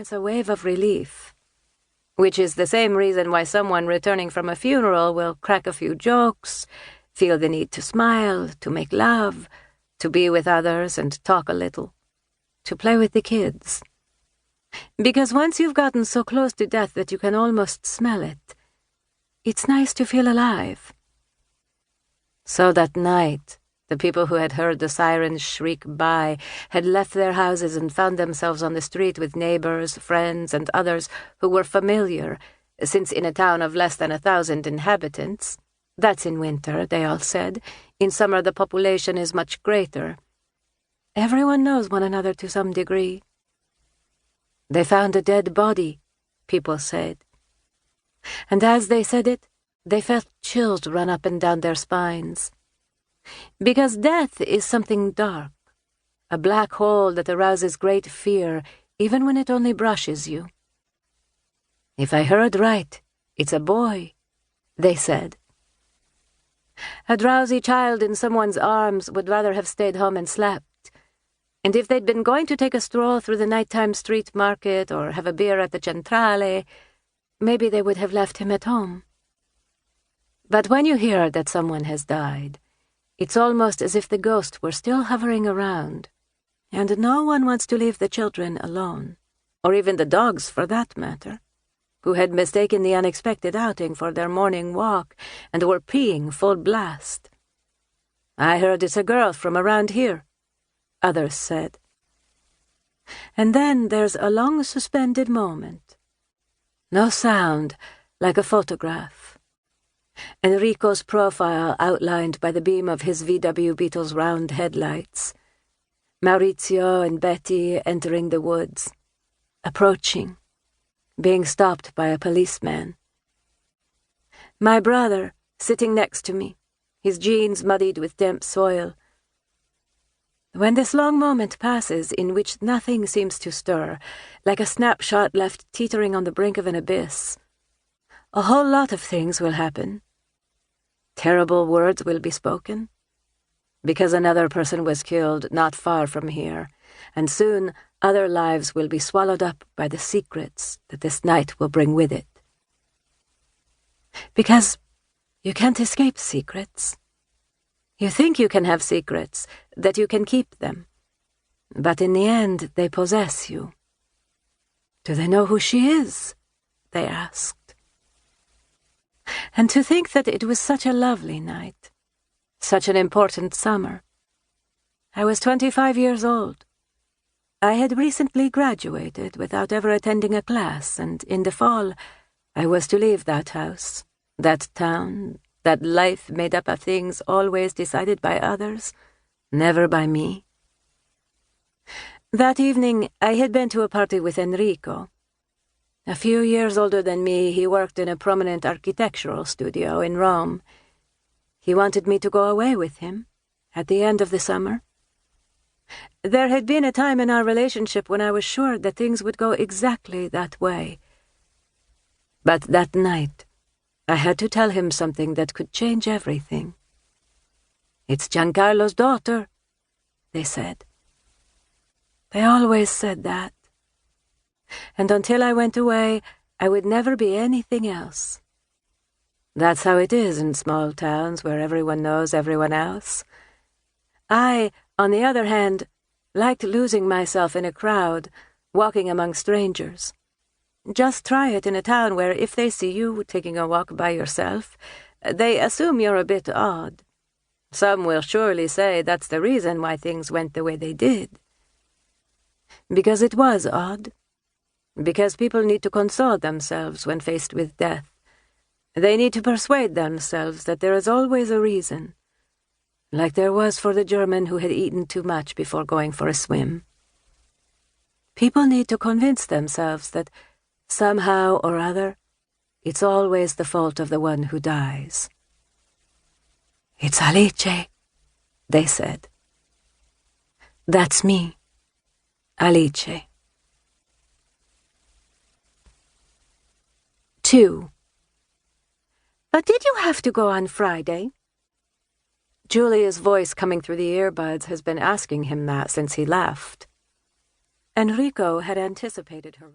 experience a wave of relief, which is the same reason why someone returning from a funeral will crack a few jokes, feel the need to smile, to make love, to be with others and talk a little, to play with the kids. Because once you've gotten so close to death that you can almost smell it, it's nice to feel alive. So that night, the people who had heard the sirens shriek by had left their houses and found themselves on the street with neighbors, friends, and others who were familiar, since in a town of less than 1,000 inhabitants, that's in winter, they all said, in summer the population is much greater. Everyone knows one another to some degree. They found a dead body, people said. And as they said it, they felt chills run up and down their spines. Because death is something dark, a black hole that arouses great fear even when it only brushes you. If I heard right, it's a boy, they said. A drowsy child in someone's arms would rather have stayed home and slept. And if they'd been going to take a stroll through the nighttime street market or have a beer at the Centrale, maybe they would have left him at home. But when you hear that someone has died, it's almost as if the ghost were still hovering around, and no one wants to leave the children alone, or even the dogs for that matter, who had mistaken the unexpected outing for their morning walk and were peeing full blast. I heard it's a girl from around here, others said. And then there's a long suspended moment. No sound, like a photograph. Enrico's profile outlined by the beam of his VW Beetle's round headlights. Maurizio and Betty entering the woods, approaching, being stopped by a policeman. My brother, sitting next to me, his jeans muddied with damp soil. When this long moment passes in which nothing seems to stir, like a snapshot left teetering on the brink of an abyss, a whole lot of things will happen. Terrible words will be spoken, because another person was killed not far from here, and soon other lives will be swallowed up by the secrets that this night will bring with it. Because you can't escape secrets. You think you can have secrets, that you can keep them, but in the end they possess you. Do they know who she is? They asked. And to think that it was such a lovely night, such an important summer. I was 25 years old. I had recently graduated without ever attending a class, and in the fall I was to leave that house, that town, that life made up of things always decided by others, never by me. That evening I had been to a party with Enrico. A few years older than me, he worked in a prominent architectural studio in Rome. He wanted me to go away with him, at the end of the summer. There had been a time in our relationship when I was sure that things would go exactly that way. But that night, I had to tell him something that could change everything. It's Giancarlo's daughter, they said. They always said that. And until I went away, I would never be anything else. That's how it is in small towns where everyone knows everyone else. I, on the other hand, liked losing myself in a crowd, walking among strangers. Just try it in a town where if they see you taking a walk by yourself, they assume you're a bit odd. Some will surely say that's the reason why things went the way they did. Because it was odd. Because people need to console themselves when faced with death. They need to persuade themselves that there is always a reason, like there was for the German who had eaten too much before going for a swim. People need to convince themselves that somehow or other, it's always the fault of the one who dies. It's Alice, they said. That's me, Alice. 2. But did you have to go on Friday? Julia's voice coming through the earbuds has been asking him that since he left. Enrico had anticipated her.